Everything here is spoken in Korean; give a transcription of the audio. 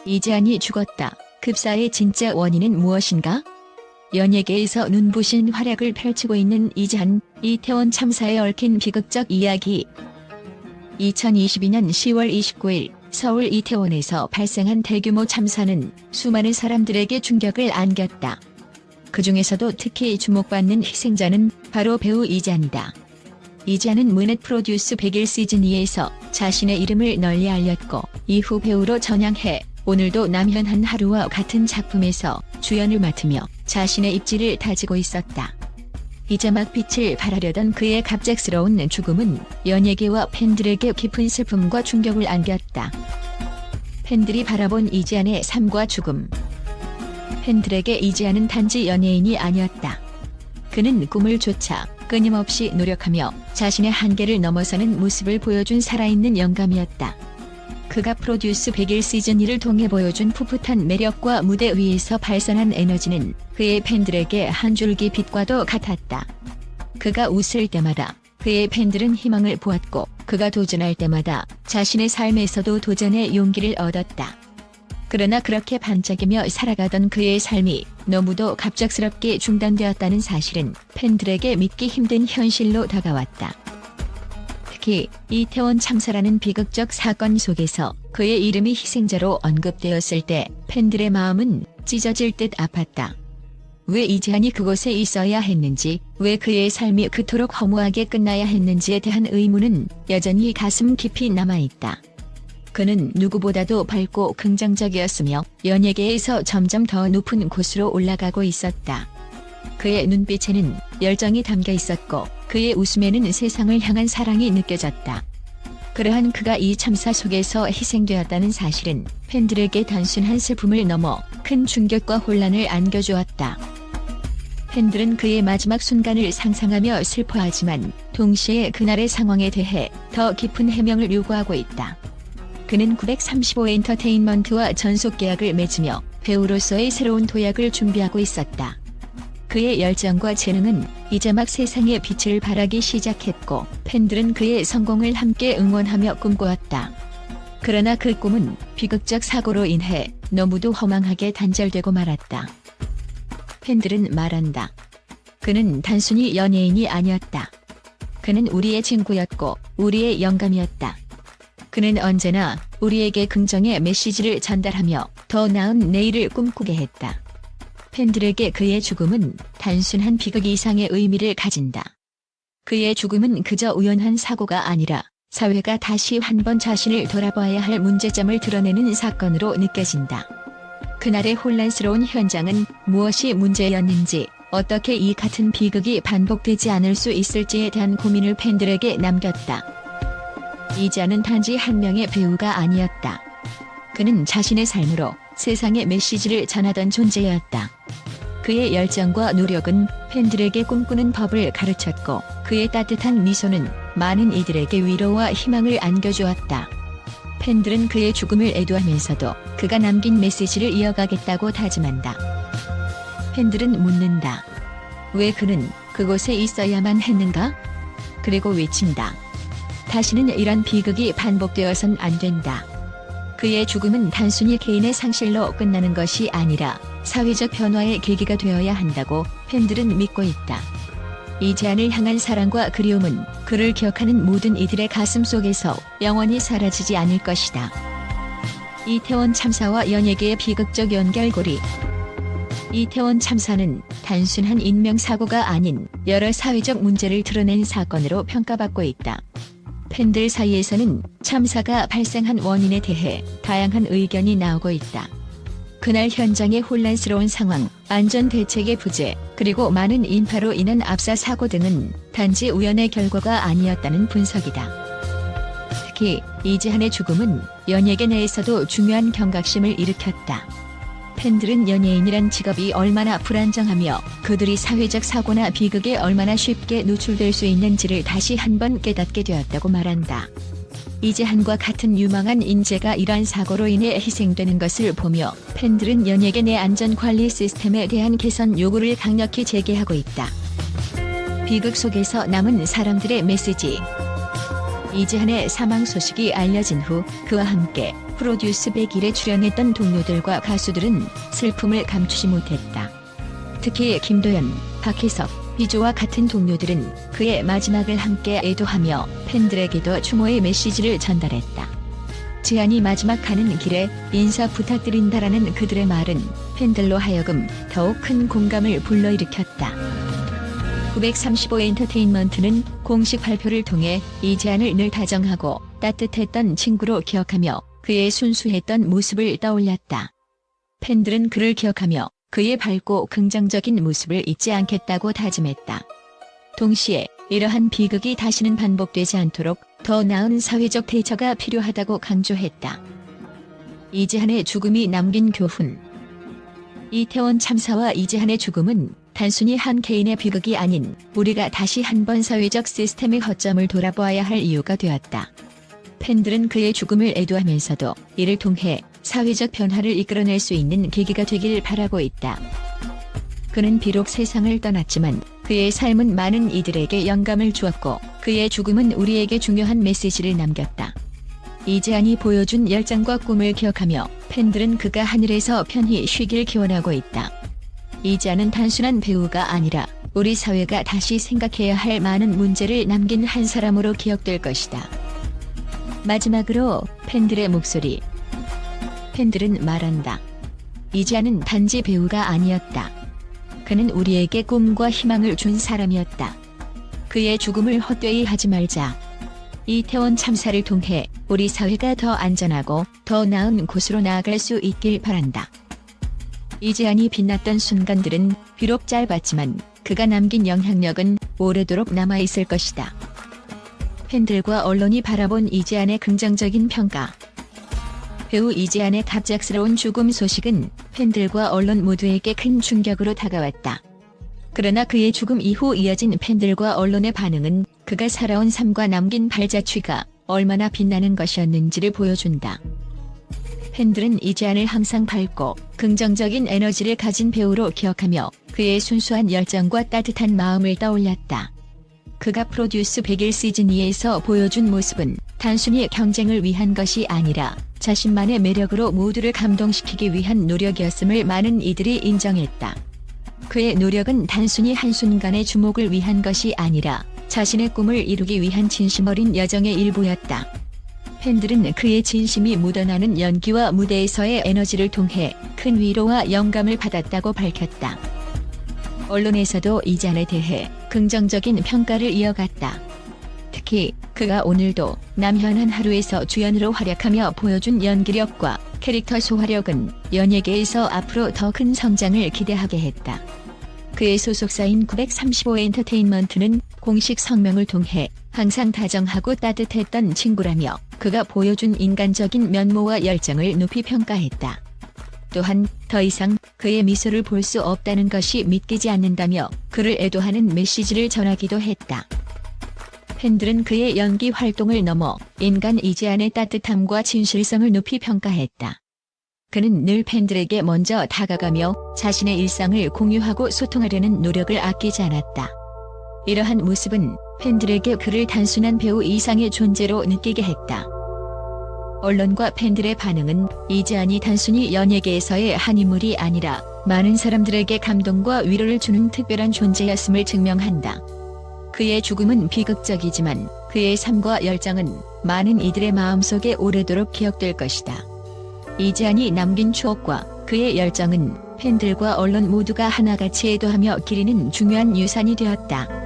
이재한이 죽었다. 급사의 진짜 원인은 무엇인가? 연예계에서 눈부신 활약을 펼치고 있는 이재한, 이태원 참사에 얽힌 비극적 이야기. 2022년 10월 29일 서울 이태원에서 발생한 대규모 참사는 수많은 사람들에게 충격을 안겼다. 그 중에서도 특히 주목받는 희생자는 바로 배우 이재한이다. 이재한은 문넷 프로듀스 100일 시즌2에서 자신의 이름을 널리 알렸고 이후 배우로 전향해 오늘도 남현한 하루와 같은 작품에서 주연을 맡으며 자신의 입지를 다지고 있었다. 이제 막 빛을 발하려던 그의 갑작스러운 죽음은 연예계와 팬들에게 깊은 슬픔과 충격을 안겼다. 팬들이 바라본 이재한의 삶과 죽음. 팬들에게 이재한은 단지 연예인이 아니었다. 그는 꿈을 쫓아 끊임없이 노력하며 자신의 한계를 넘어서는 모습을 보여준 살아있는 영감이었다. 그가 프로듀스 100일 시즌2를 통해 보여준 풋풋한 매력과 무대 위에서 발산한 에너지는 그의 팬들에게 한 줄기 빛과도 같았다. 그가 웃을 때마다 그의 팬들은 희망을 보았고 그가 도전할 때마다 자신의 삶에서도 도전의 용기를 얻었다. 그러나 그렇게 반짝이며 살아가던 그의 삶이 너무도 갑작스럽게 중단되었다는 사실은 팬들에게 믿기 힘든 현실로 다가왔다. 특히 이태원 참사라는 비극적 사건 속에서 그의 이름이 희생자로 언급되었을 때 팬들의 마음은 찢어질 듯 아팠다. 왜 이재한이 그곳에 있어야 했는지, 왜 그의 삶이 그토록 허무하게 끝나야 했는지에 대한 의문은 여전히 가슴 깊이 남아있다. 그는 누구보다도 밝고 긍정적이었으며 연예계에서 점점 더 높은 곳으로 올라가고 있었다. 그의 눈빛에는 열정이 담겨 있었고 그의 웃음에는 세상을 향한 사랑이 느껴졌다. 그러한 그가 이 참사 속에서 희생되었다는 사실은 팬들에게 단순한 슬픔을 넘어 큰 충격과 혼란을 안겨주었다. 팬들은 그의 마지막 순간을 상상하며 슬퍼하지만 동시에 그날의 상황에 대해 더 깊은 해명을 요구하고 있다. 그는 935 엔터테인먼트와 전속 계약을 맺으며 배우로서의 새로운 도약을 준비하고 있었다. 그의 열정과 재능은 이제 막 세상에 빛을 발하기 시작했고 팬들은 그의 성공을 함께 응원하며 꿈꾸었다. 그러나 그 꿈은 비극적 사고로 인해 너무도 허망하게 단절되고 말았다. 팬들은 말한다. 그는 단순히 연예인이 아니었다. 그는 우리의 친구였고 우리의 영감이었다. 그는 언제나 우리에게 긍정의 메시지를 전달하며 더 나은 내일을 꿈꾸게 했다. 팬들에게 그의 죽음은 단순한 비극 이상의 의미를 가진다. 그의 죽음은 그저 우연한 사고가 아니라 사회가 다시 한번 자신을 돌아봐야 할 문제점을 드러내는 사건으로 느껴진다. 그날의 혼란스러운 현장은 무엇이 문제였는지, 어떻게 이 같은 비극이 반복되지 않을 수 있을지에 대한 고민을 팬들에게 남겼다. 이재한은 단지 한 명의 배우가 아니었다. 그는 자신의 삶으로 세상에 메시지를 전하던 존재였다. 그의 열정과 노력은 팬들에게 꿈꾸는 법을 가르쳤고 그의 따뜻한 미소는 많은 이들에게 위로와 희망을 안겨주었다. 팬들은 그의 죽음을 애도하면서도 그가 남긴 메시지를 이어가겠다고 다짐한다. 팬들은 묻는다. 왜 그는 그곳에 있어야만 했는가? 그리고 외친다. 다시는 이런 비극이 반복되어선 안 된다. 그의 죽음은 단순히 개인의 상실로 끝나는 것이 아니라 사회적 변화의 계기가 되어야 한다고 팬들은 믿고 있다. 이재한을 향한 사랑과 그리움은 그를 기억하는 모든 이들의 가슴 속에서 영원히 사라지지 않을 것이다. 이태원 참사와 연예계의 비극적 연결고리. 이태원 참사는 단순한 인명사고가 아닌 여러 사회적 문제를 드러낸 사건으로 평가받고 있다. 팬들 사이에서는 참사가 발생한 원인에 대해 다양한 의견이 나오고 있다. 그날 현장의 혼란스러운 상황, 안전 대책의 부재, 그리고 많은 인파로 인한 압사 사고 등은 단지 우연의 결과가 아니었다는 분석이다. 특히 이재한의 죽음은 연예계 내에서도 중요한 경각심을 일으켰다. 팬들은 연예인이란 직업이 얼마나 불안정하며 그들이 사회적 사고나 비극에 얼마나 쉽게 노출될 수 있는지를 다시 한번 깨닫게 되었다고 말한다. 이재한과 같은 유망한 인재가 이러한 사고로 인해 희생되는 것을 보며 팬들은 연예계 내 안전관리 시스템에 대한 개선 요구를 강력히 제기하고 있다. 비극 속에서 남은 사람들의 메시지. 이재한의 사망 소식이 알려진 후 그와 함께 프로듀스 100일에 출연했던 동료들과 가수들은 슬픔을 감추지 못했다. 특히 김도연, 박혜섭, 비조와 같은 동료들은 그의 마지막을 함께 애도하며 팬들에게도 추모의 메시지를 전달했다. 지한이 마지막 가는 길에 인사 부탁드린다라는 그들의 말은 팬들로 하여금 더욱 큰 공감을 불러일으켰다. 935엔터테인먼트는 공식 발표를 통해 이지한을 늘 다정하고 따뜻했던 친구로 기억하며 그의 순수했던 모습을 떠올렸다. 팬들은 그를 기억하며 그의 밝고 긍정적인 모습을 잊지 않겠다고 다짐했다. 동시에 이러한 비극이 다시는 반복되지 않도록 더 나은 사회적 대처가 필요하다고 강조했다. 이지한의 죽음이 남긴 교훈. 이태원 참사와 이지한의 죽음은 단순히 한 개인의 비극이 아닌 우리가 다시 한번 사회적 시스템의 허점을 돌아보아야 할 이유가 되었다. 팬들은 그의 죽음을 애도하면서도 이를 통해 사회적 변화를 이끌어낼 수 있는 계기가 되길 바라고 있다. 그는 비록 세상을 떠났지만 그의 삶은 많은 이들에게 영감을 주었고 그의 죽음은 우리에게 중요한 메시지를 남겼다. 이지한이 보여준 열정과 꿈을 기억하며 팬들은 그가 하늘에서 편히 쉬길 기원하고 있다. 이지한은 단순한 배우가 아니라 우리 사회가 다시 생각해야 할 많은 문제를 남긴 한 사람으로 기억될 것이다. 마지막으로 팬들의 목소리. 팬들은 말한다. 이지한은 단지 배우가 아니었다. 그는 우리에게 꿈과 희망을 준 사람이었다. 그의 죽음을 헛되이 하지 말자. 이태원 참사를 통해 우리 사회가 더 안전하고 더 나은 곳으로 나아갈 수 있길 바란다. 이지한이 빛났던 순간들은 비록 짧았지만 그가 남긴 영향력은 오래도록 남아있을 것이다. 팬들과 언론이 바라본 이지한의 긍정적인 평가. 배우 이지한의 갑작스러운 죽음 소식은 팬들과 언론 모두에게 큰 충격으로 다가왔다. 그러나 그의 죽음 이후 이어진 팬들과 언론의 반응은 그가 살아온 삶과 남긴 발자취가 얼마나 빛나는 것이었는지를 보여준다. 팬들은 이지한을 항상 밝고 긍정적인 에너지를 가진 배우로 기억하며 그의 순수한 열정과 따뜻한 마음을 떠올렸다. 그가 프로듀스 100일 시즌2에서 보여준 모습은 단순히 경쟁을 위한 것이 아니라 자신만의 매력으로 모두를 감동시키기 위한 노력이었음을 많은 이들이 인정했다. 그의 노력은 단순히 한순간의 주목을 위한 것이 아니라 자신의 꿈을 이루기 위한 진심 어린 여정의 일부였다. 팬들은 그의 진심이 묻어나는 연기와 무대에서의 에너지를 통해 큰 위로와 영감을 받았다고 밝혔다. 언론에서도 이지한에 대해 긍정적인 평가를 이어갔다. 특히 그가 오늘도 남현한 하루에서 주연으로 활약하며 보여준 연기력과 캐릭터 소화력은 연예계에서 앞으로 더 큰 성장을 기대하게 했다. 그의 소속사인 935엔터테인먼트는 공식 성명을 통해 항상 다정하고 따뜻했던 친구라며 그가 보여준 인간적인 면모와 열정을 높이 평가했다. 또한 더 이상 그의 미소를 볼 수 없다는 것이 믿기지 않는다며 그를 애도하는 메시지를 전하기도 했다. 팬들은 그의 연기 활동을 넘어 인간 이지한의 따뜻함과 진실성을 높이 평가했다. 그는 늘 팬들에게 먼저 다가가며 자신의 일상을 공유하고 소통하려는 노력을 아끼지 않았다. 이러한 모습은 팬들에게 그를 단순한 배우 이상의 존재로 느끼게 했다. 언론과 팬들의 반응은 이지한이 단순히 연예계에서의 한 인물이 아니라 많은 사람들에게 감동과 위로를 주는 특별한 존재였음을 증명한다. 그의 죽음은 비극적이지만 그의 삶과 열정은 많은 이들의 마음속에 오래도록 기억될 것이다. 이지한이 남긴 추억과 그의 열정은 팬들과 언론 모두가 하나같이 애도하며 기리는 중요한 유산이 되었다.